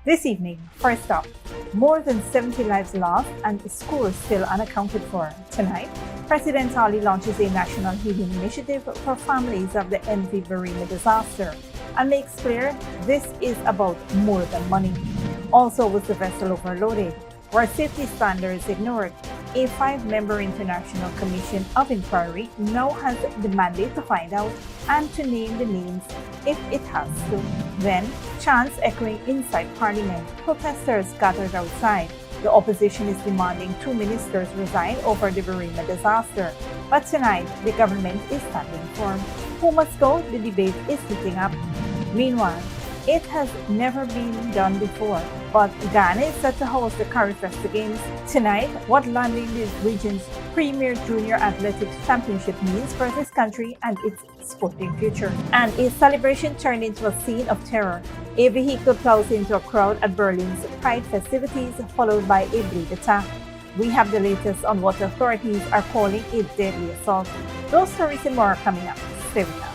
This evening, first up, more than 70 lives lost and schools still unaccounted for. Tonight, President Ali launches a national healing initiative for families of the MV Barima disaster and makes clear this is about more than money. Also, was the vessel overloaded? Were safety standards ignored? A 5-member International Commission of Inquiry now has the mandate to find out and to name the names if it has to. Then, chants echoing inside Parliament. Protesters gathered outside. The opposition is demanding 2 ministers resign over the Bereimma disaster. But tonight, the government is standing firm. Who must go? The debate is heating up. Meanwhile, it has never been done before, but Guyana is set to host the CARIFTA Games tonight. What landing the region's premier junior athletics championship means for this country and its sporting future. And a celebration turned into a scene of terror. A vehicle plows into a crowd at Berlin's Pride festivities, followed by a blade attack. We have the latest on what authorities are calling a deadly assault. Those stories and more are coming up. Stay with us.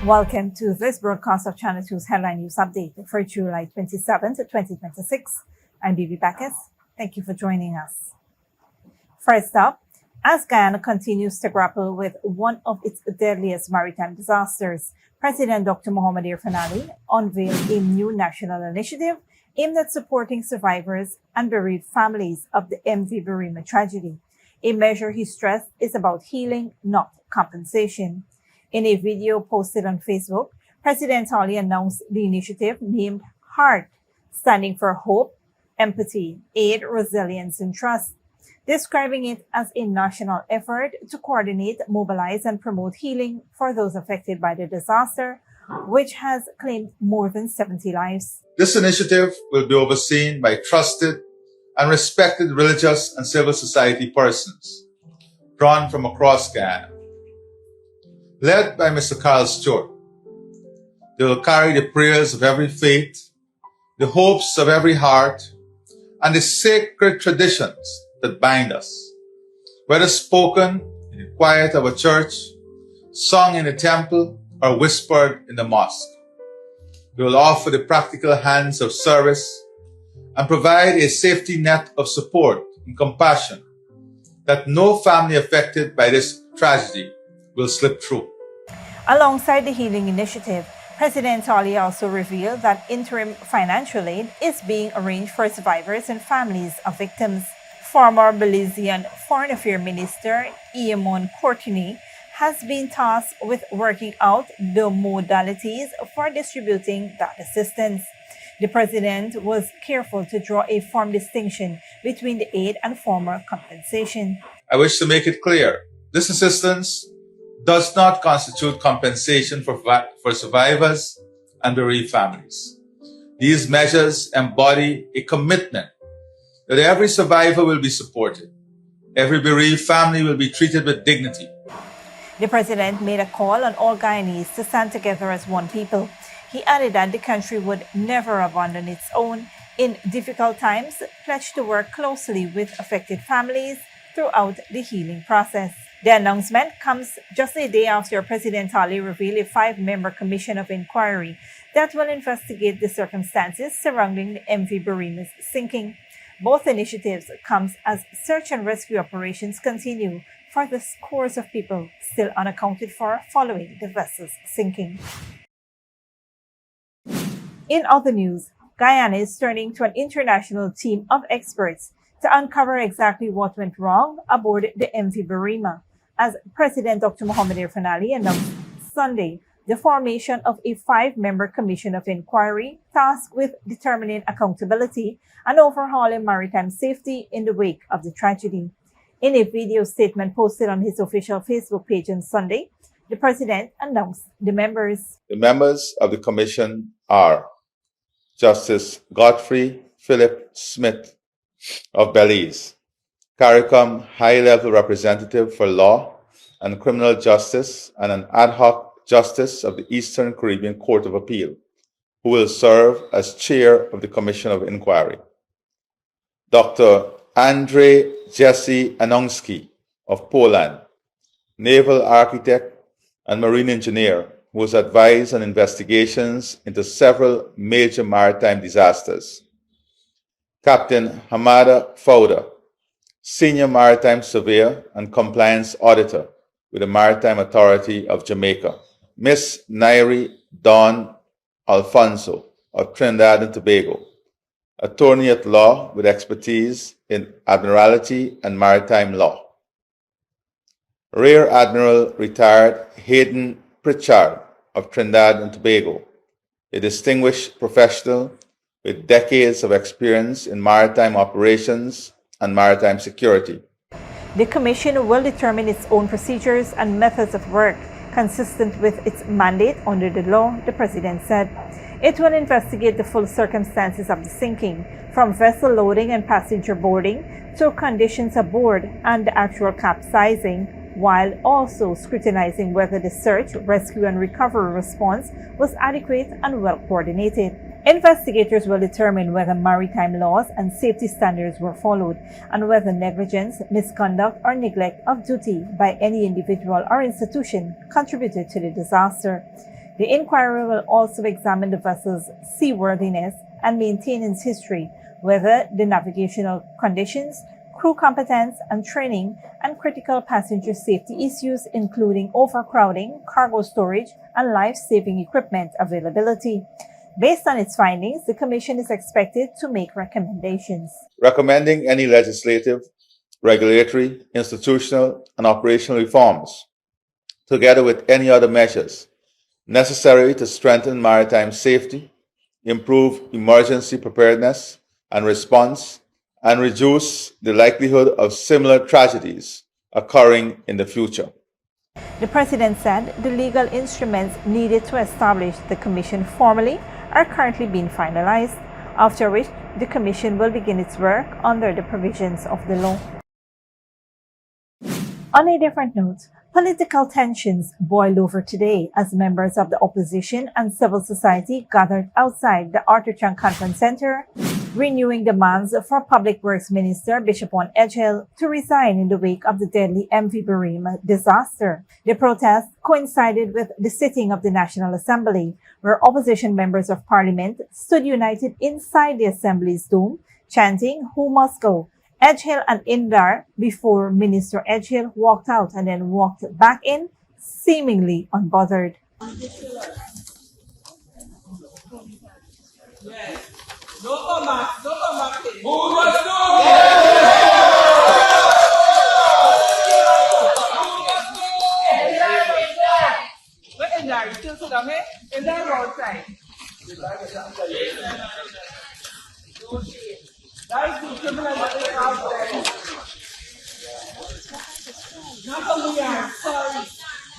Welcome to this broadcast of Channel 2's Headline News Update for July 27, 2026. I'm Bibi Bacchus. Thank you for joining us. First up, as Guyana continues to grapple with one of its deadliest maritime disasters, President Dr. Mohamed Irfaan Ali unveiled a new national initiative aimed at supporting survivors and bereaved families of the MV Barima tragedy. A measure he stressed is about healing, not compensation. In a video posted on Facebook, President Ali announced the initiative named HEART, standing for Hope, Empathy, Aid, Resilience, and Trust, describing it as a national effort to coordinate, mobilize, and promote healing for those affected by the disaster, which has claimed more than 70 lives. This initiative will be overseen by trusted and respected religious and civil society persons drawn from across Guyana. Led by Mr. Carl Stewart, they will carry the prayers of every faith, the hopes of every heart, and the sacred traditions that bind us, whether spoken in the quiet of a church, sung in a temple, or whispered in the mosque. We will offer the practical hands of service and provide a safety net of support and compassion that no family affected by this tragedy will slip through. Alongside the healing initiative, President Ali also revealed that interim financial aid is being arranged for survivors and families of victims. Former Belizean Foreign Affairs Minister Eamon Courtenay has been tasked with working out the modalities for distributing that assistance. The president was careful to draw a firm distinction between the aid and former compensation. I wish to make it clear, this assistance does not constitute compensation for survivors and bereaved families. These measures embody a commitment that every survivor will be supported. Every bereaved family will be treated with dignity. The president made a call on all Guyanese to stand together as one people. He added that the country would never abandon its own. In difficult times, pledged to work closely with affected families throughout the healing process. The announcement comes just a day after President Ali revealed a 5-member commission of inquiry that will investigate the circumstances surrounding the MV Barima's sinking. Both initiatives come as search and rescue operations continue for the scores of people still unaccounted for following the vessel's sinking. In other news, Guyana is turning to an international team of experts to uncover exactly what went wrong aboard the MV Barima, as President Dr. Mohamed Irfaan Ali announced Sunday the formation of a 5-member commission of inquiry tasked with determining accountability and overhauling maritime safety in the wake of the tragedy. In a video statement posted on his official Facebook page on Sunday, the president announced the members. The members of the commission are Justice Godfrey Philip Smith of Belize, CARICOM High-Level Representative for Law and Criminal Justice and an ad hoc Justice of the Eastern Caribbean Court of Appeal, who will serve as Chair of the Commission of Inquiry. Dr. Andrzej Jesse Anonski of Poland, Naval Architect and Marine Engineer, who was advised on investigations into several major maritime disasters. Captain Hamada Fowler, Senior Maritime Surveyor and Compliance Auditor with the Maritime Authority of Jamaica. Miss Nairi Dawn Alfonso of Trinidad and Tobago, attorney at law with expertise in admiralty and maritime law. Rear Admiral retired Hayden Pritchard of Trinidad and Tobago, a distinguished professional with decades of experience in maritime operations and maritime security. The Commission will determine its own procedures and methods of work consistent with its mandate under the law, the President said. It will investigate the full circumstances of the sinking, from vessel loading and passenger boarding to conditions aboard and the actual capsizing, while also scrutinizing whether the search, rescue, and recovery response was adequate and well coordinated. Investigators will determine whether maritime laws and safety standards were followed and whether negligence, misconduct, or neglect of duty by any individual or institution contributed to the disaster. The inquiry will also examine the vessel's seaworthiness and maintenance history, whether the navigational conditions, crew competence and training, and critical passenger safety issues including overcrowding, cargo storage, and life-saving equipment availability. Based on its findings, the Commission is expected to make recommendations. Recommending any legislative, regulatory, institutional, and operational reforms, together with any other measures necessary to strengthen maritime safety, improve emergency preparedness and response, and reduce the likelihood of similar tragedies occurring in the future. The President said the legal instruments needed to establish the Commission formally are currently being finalized, after which the Commission will begin its work under the provisions of the law. On a different note, political tensions boiled over today as members of the opposition and civil society gathered outside the Arthur Chang Conference Center, renewing demands for Public Works Minister Bishop Edgehill to resign in the wake of the deadly MV Barima disaster. The protest coincided with the sitting of the National Assembly, where opposition members of Parliament stood united inside the Assembly's dome, chanting, "Who must go?" Edgehill and Indar before Minister Edgehill walked out and then walked back in, seemingly unbothered. No come back. Who must go? But Indar, you still sit down here? Indar outside. That is the criminal that they out there. Not we are sorry.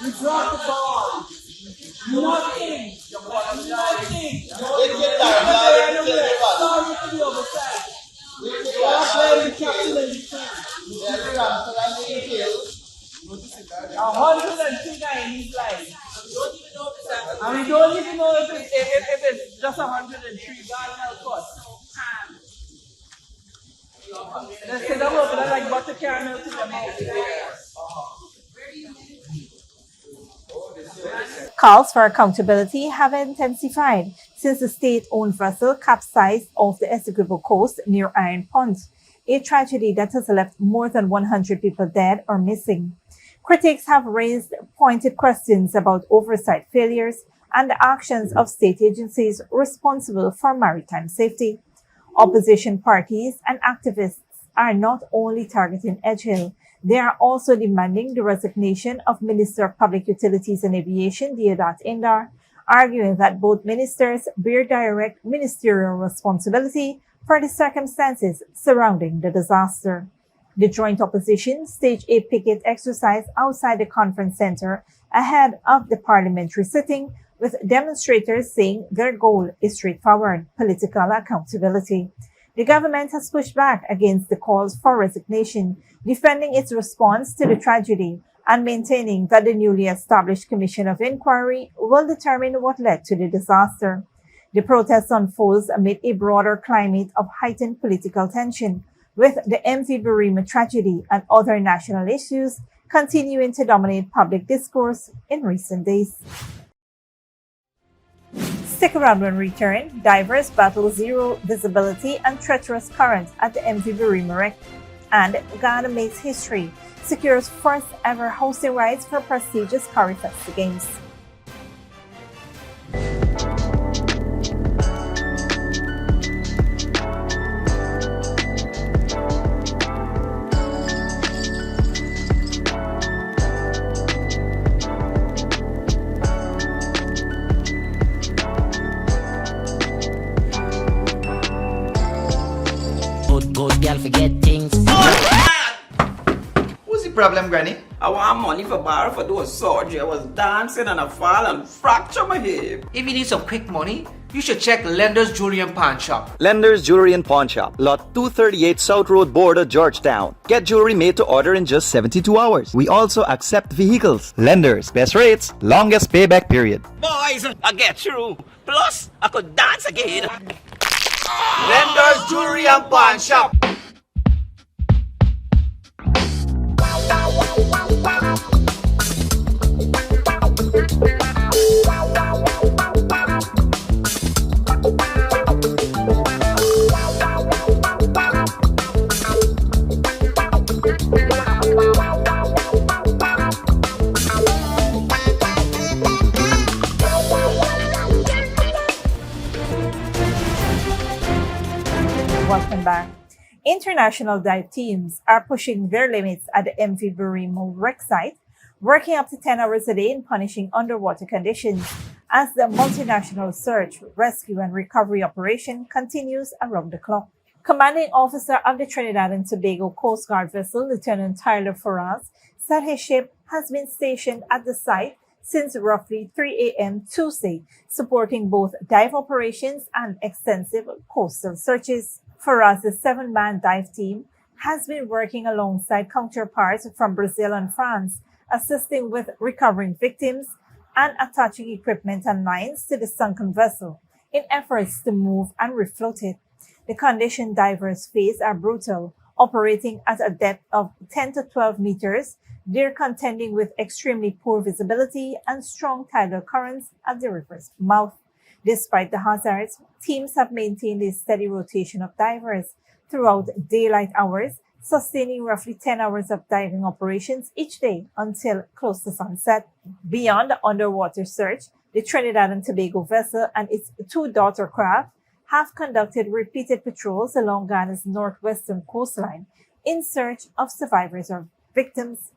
We dropped the ball. Nothing. Sorry to the other side. We are playing the captain and the team. 103 guys in his life. And we don't even know if it's just 103. God help us. Let's say that we're like butter caramel to the mouth. Calls for accountability have intensified since the state-owned vessel capsized off the Essequibo coast near Iron Pond, a tragedy that has left more than 100 people dead or missing. Critics have raised pointed questions about oversight failures and the actions of state agencies responsible for maritime safety. Opposition parties and activists are not only targeting Edgehill, they are also demanding the resignation of Minister of Public Utilities and Aviation, Deodat Indar, arguing that both ministers bear direct ministerial responsibility for the circumstances surrounding the disaster. The joint opposition staged a picket exercise outside the conference center ahead of the parliamentary sitting, with demonstrators saying their goal is straightforward: political accountability. The government has pushed back against the calls for resignation, defending its response to the tragedy and maintaining that the newly established Commission of Inquiry will determine what led to the disaster. The protest unfolds amid a broader climate of heightened political tension, with the MV Barima tragedy and other national issues continuing to dominate public discourse in recent days. Stick around when we return. Divers battle zero visibility and treacherous current at the MV Barima wreck. And Ghana makes history, secures first ever hosting rights for prestigious CARIFTA Games. Good girl forget things. What's the problem, Granny? I want money for borrow for those surgery. I was dancing and I fall and fracture my hip. If you need some quick money, you should check Lender's Jewelry and Pawn Shop. Lender's Jewelry and Pawn Shop, Lot 238 South Road Border, Georgetown. Get jewelry made to order in just 72 hours. We also accept vehicles. Lender's, best rates, longest payback period. Boys, I get through. Plus, I could dance again. Lender's Jewelry and Pawn Shop. Welcome back. International dive teams are pushing their limits at the MV Barima wreck site, working up to 10 hours a day in punishing underwater conditions as the multinational search, rescue, and recovery operation continues around the clock. Commanding officer of the Trinidad and Tobago Coast Guard vessel, Lieutenant Tyler Faraz, said his ship has been stationed at the site since roughly 3 a.m. Tuesday, supporting both dive operations and extensive coastal searches. Faraz's 7-man dive team has been working alongside counterparts from Brazil and France, assisting with recovering victims and attaching equipment and lines to the sunken vessel in efforts to move and refloat it. The conditions divers face are brutal, operating at a depth of 10 to 12 meters. They're contending with extremely poor visibility and strong tidal currents at the river's mouth. Despite the hazards, teams have maintained a steady rotation of divers throughout daylight hours, sustaining roughly 10 hours of diving operations each day until close to sunset. Beyond the underwater search, the Trinidad and Tobago vessel and its 2 daughter craft have conducted repeated patrols along Ghana's northwestern coastline in search of survivors or victims.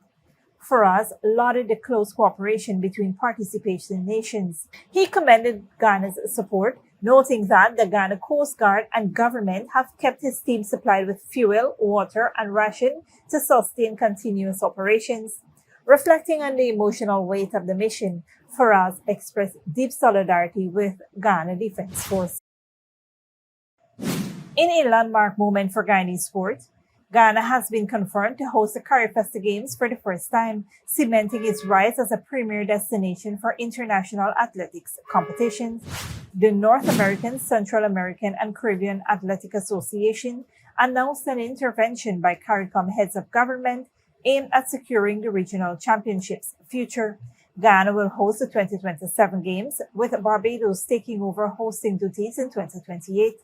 Faraz lauded the close cooperation between participating nations. He commended Ghana's support, noting that the Ghana Coast Guard and government have kept his team supplied with fuel, water, and ration to sustain continuous operations. Reflecting on the emotional weight of the mission, Faraz expressed deep solidarity with Ghana Defense Force. In a landmark moment for Guyanese sport, Ghana has been confirmed to host the CARIFTA Games for the first time, cementing its rise as a premier destination for international athletics competitions. The North American, Central American, and Caribbean Athletic Association announced an intervention by CARICOM heads of government aimed at securing the regional championships' future. Ghana will host the 2027 Games, with Barbados taking over hosting duties in 2028.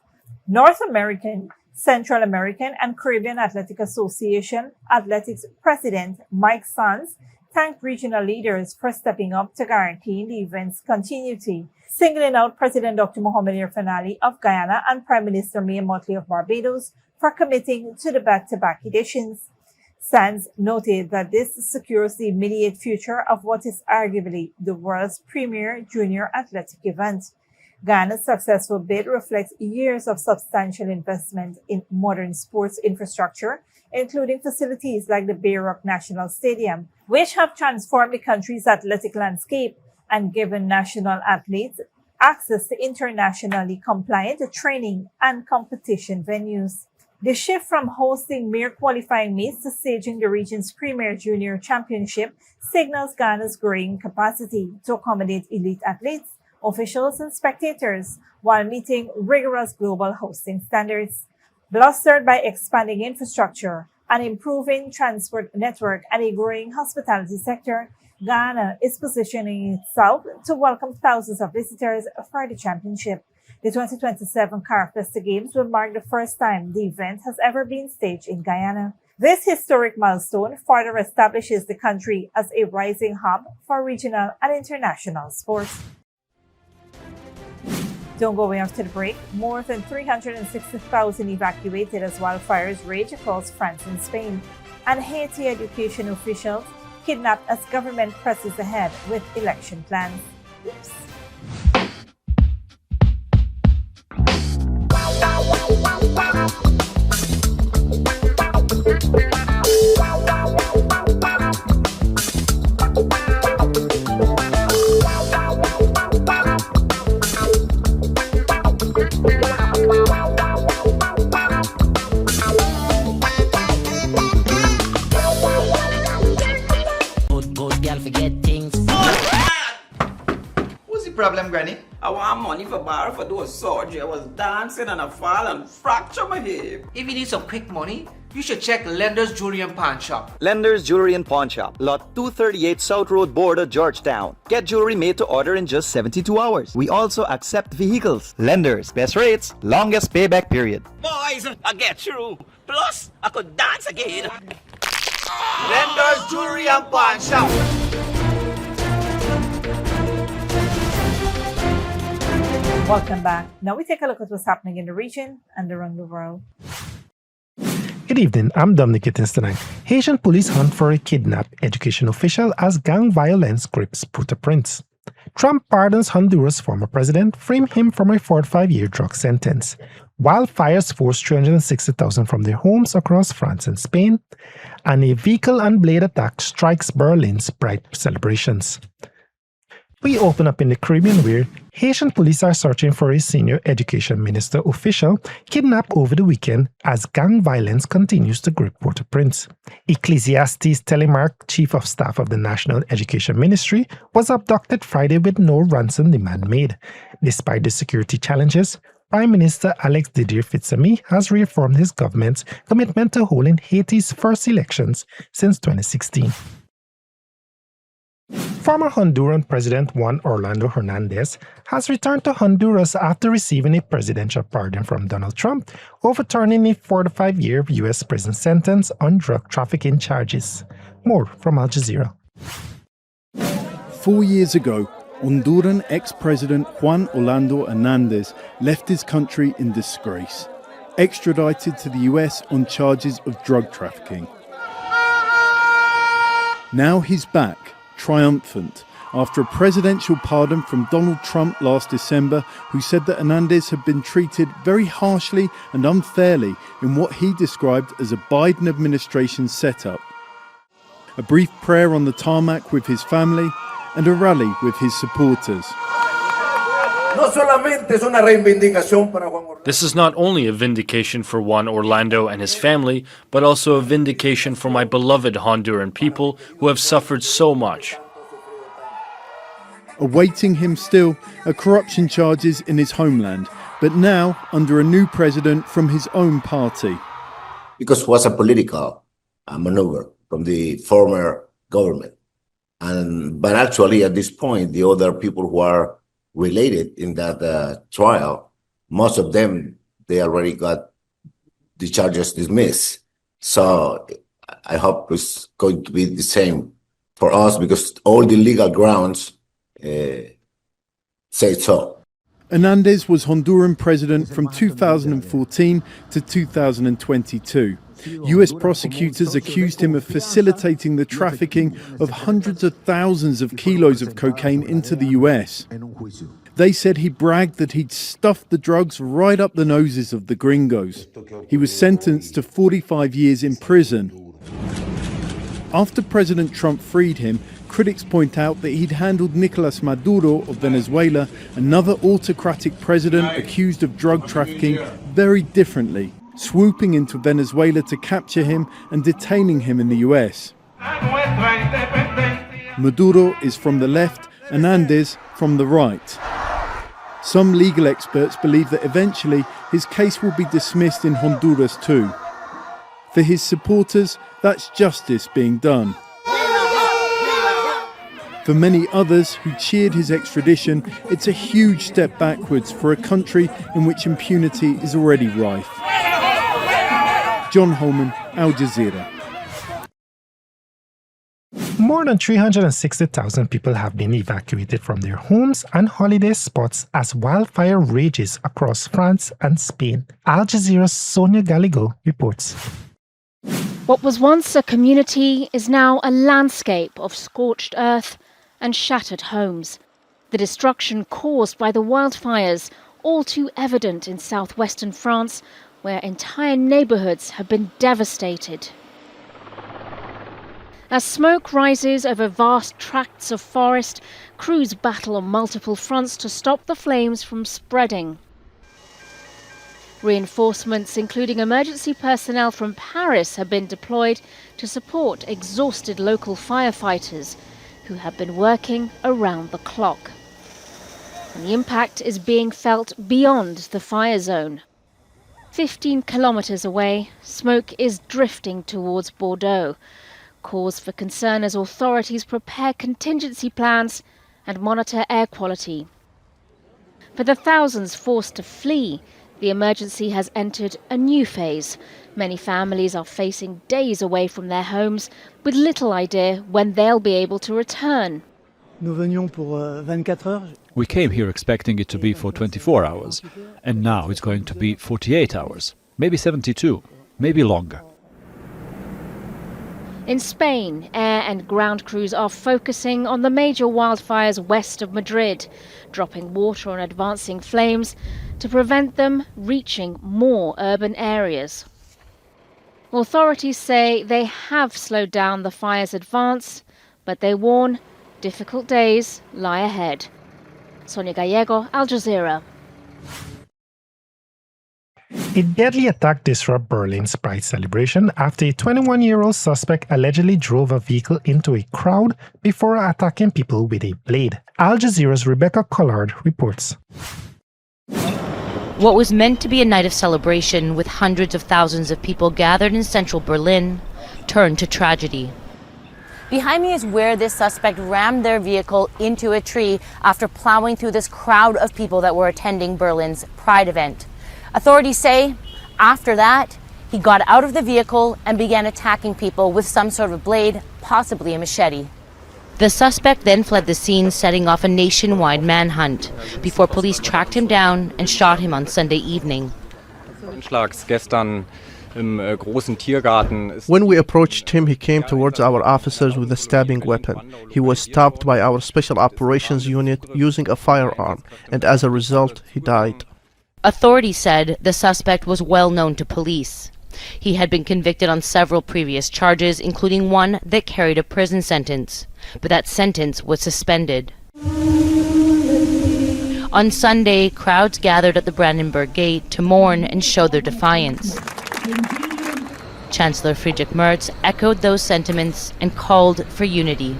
North American, Central American, and Caribbean Athletic Association Athletics President Mike Sands thanked regional leaders for stepping up to guarantee the event's continuity, singling out President Dr. Mohamed Irfan of Guyana and Prime Minister Mia Mottley of Barbados for committing to the back-to-back editions. Sands noted that this secures the immediate future of what is arguably the world's premier junior athletic event. Ghana's successful bid reflects years of substantial investment in modern sports infrastructure, including facilities like the Bay Rock National Stadium, which have transformed the country's athletic landscape and given national athletes access to internationally compliant training and competition venues. The shift from hosting mere qualifying meets to staging the region's premier junior championship signals Ghana's growing capacity to accommodate elite athletes, officials, and spectators while meeting rigorous global hosting standards. Blustered by expanding infrastructure an improving transport network, and a growing hospitality sector, Guyana is positioning itself to welcome thousands of visitors for the championship. The 2027 CARIFTA Games will mark the first time the event has ever been staged in Guyana. This historic milestone further establishes the country as a rising hub for regional and international sports. Don't go away after the break. More than 360,000 evacuated as wildfires rage across France and Spain. And Haiti education officials kidnapped as government presses ahead with election plans. Oops. Good girl forget things. What's the problem, Granny? I want money for borrow for those surgery. I was dancing and I fall and fracture my hip. If you need some quick money, you should check Lender's Jewelry and Pawn Shop. Lender's Jewelry and Pawn Shop, lot 238 South Road Border, Georgetown. Get jewelry made to order in just 72 hours. We also accept vehicles. Lenders, best rates, longest payback period. Boys, I get through. Plus, I could dance again. Lender's Jewelry and Pawn Shop. Welcome back. Now we take a look at what's happening in the region and around the world. Good evening, I'm Dominic Gittins tonight. Haitian police hunt for a kidnapped education official as gang violence grips Port-au-Prince. Trump pardons Honduras' former president, freeing him from a 45-year drug sentence. Wildfires forced 360,000 from their homes across France and Spain. And a vehicle and blade attack strikes Berlin's bright celebrations. We open up in the Caribbean where Haitian police are searching for a senior education minister official kidnapped over the weekend as gang violence continues to grip Port-au-Prince. Ecclesiastes Telemark, chief of staff of the National Education Ministry, was abducted Friday with no ransom demand made. Despite the security challenges, Prime Minister Alex Didier Fitsemi has reaffirmed his government's commitment to holding Haiti's first elections since 2016. Former Honduran President Juan Orlando Hernandez has returned to Honduras after receiving a presidential pardon from Donald Trump, overturning a 45-year U.S. prison sentence on drug trafficking charges. More from Al Jazeera. 4 years ago, Honduran ex-president Juan Orlando Hernandez left his country in disgrace, extradited to the US on charges of drug trafficking. Now he's back, triumphant, after a presidential pardon from Donald Trump last December, who said that Hernandez had been treated very harshly and unfairly in what he described as a Biden administration setup. A brief prayer on the tarmac with his family and a rally with his supporters. This is not only a vindication for Juan Orlando and his family, but also a vindication for my beloved Honduran people who have suffered so much. Awaiting him still are corruption charges in his homeland, but now under a new president from his own party. Because it was a political maneuver from the former government. But actually, at this point, the other people who are related in that trial, most of them, they already got the charges dismissed. So I hope it's going to be the same for us because all the legal grounds say so. Hernandez was Honduran president from 2014 to 2022. US prosecutors accused him of facilitating the trafficking of hundreds of thousands of kilos of cocaine into the US. They said he bragged that he'd stuffed the drugs right up the noses of the gringos. He was sentenced to 45 years in prison. After President Trump freed him, critics point out that he'd handled Nicolas Maduro of Venezuela, another autocratic president accused of drug trafficking, very differently, swooping into Venezuela to capture him and detaining him in the US. Maduro is from the left, Hernandez from the right. Some legal experts believe that eventually his case will be dismissed in Honduras too. For his supporters, that's justice being done. For many others who cheered his extradition, it's a huge step backwards for a country in which impunity is already rife. John Holman, Al Jazeera. More than 360,000 people have been evacuated from their homes and holiday spots as wildfire rages across France and Spain. Al Jazeera's Sonia Gallego reports. What was once a community is now a landscape of scorched earth and shattered homes. The destruction caused by the wildfires, all too evident in southwestern France, where entire neighbourhoods have been devastated. As smoke rises over vast tracts of forest, crews battle on multiple fronts to stop the flames from spreading. Reinforcements, including emergency personnel from Paris, have been deployed to support exhausted local firefighters who have been working around the clock. And the impact is being felt beyond the fire zone. 15 kilometres away, smoke is drifting towards Bordeaux, cause for concern as authorities prepare contingency plans and monitor air quality. For the thousands forced to flee, the emergency has entered a new phase. Many families are facing days away from their homes with little idea when they'll be able to return. We came here expecting it to be for 24 hours, and now it's going to be 48 hours, maybe 72, maybe longer. In Spain, air and ground crews are focusing on the major wildfires west of Madrid, dropping water on advancing flames to prevent them reaching more urban areas. Authorities say they have slowed down the fire's advance, but they warn difficult days lie ahead. Sonia Gallego, Al Jazeera. A deadly attack disrupted Berlin's Pride celebration after a 21-year-old suspect allegedly drove a vehicle into a crowd before attacking people with a blade. Al Jazeera's Rebecca Collard reports. What was meant to be a night of celebration with hundreds of thousands of people gathered in central Berlin turned to tragedy. Behind me is where this suspect rammed their vehicle into a tree after plowing through this crowd of people that were attending Berlin's Pride event. Authorities say after that, he got out of the vehicle and began attacking people with some sort of blade, possibly a machete. The suspect then fled the scene, setting off a nationwide manhunt before police tracked him down and shot him on Sunday evening. When we approached him, he came towards our officers with a stabbing weapon. He was stopped by our special operations unit using a firearm, and as a result, he died. Authorities said the suspect was well known to police. He had been convicted on several previous charges, including one that carried a prison sentence, but that sentence was suspended. On Sunday, crowds gathered at the Brandenburg Gate to mourn and show their defiance. Chancellor Friedrich Merz echoed those sentiments and called for unity.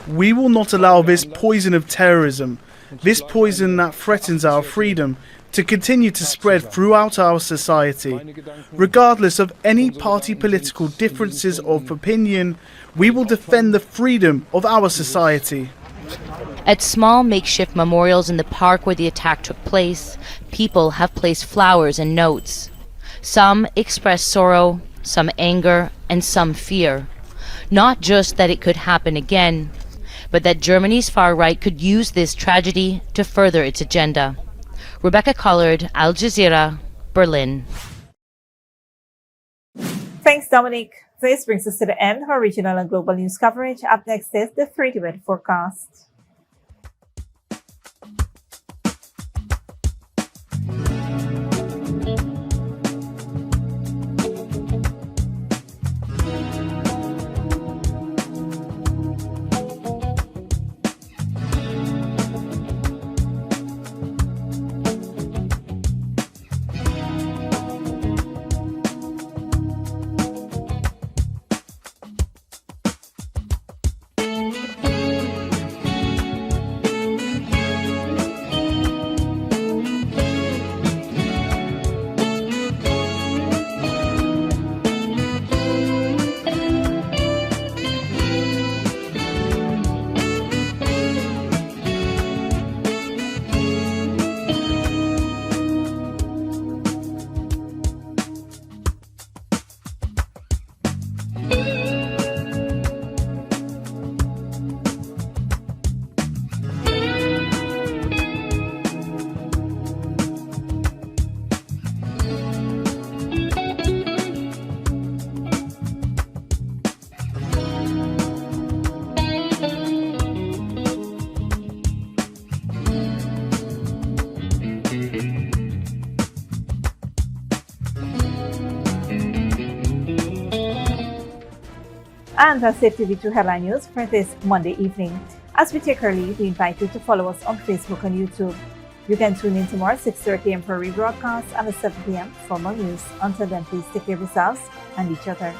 We will not allow this poison of terrorism, this poison that threatens our freedom, to continue to spread throughout our society. Regardless of any party political differences of opinion, we will defend the freedom of our society. At small makeshift memorials in the park where the attack took place, people have placed flowers and notes. Some express sorrow, some anger, and some fear. Not just that it could happen again, but that Germany's far right could use this tragedy to further its agenda. Rebecca Collard, Al Jazeera, Berlin. Thanks, Dominic. This brings us to the end of our regional and global news coverage. Up next is the 3D weather forecast. And that's it, TV2 Headline News for this Monday evening. As we take our leave, we invite you to follow us on Facebook and YouTube. You can tune in tomorrow at 6:30 a.m. for rebroadcast and at 7 p.m. for more news. Until then, please take care of yourselves and each other.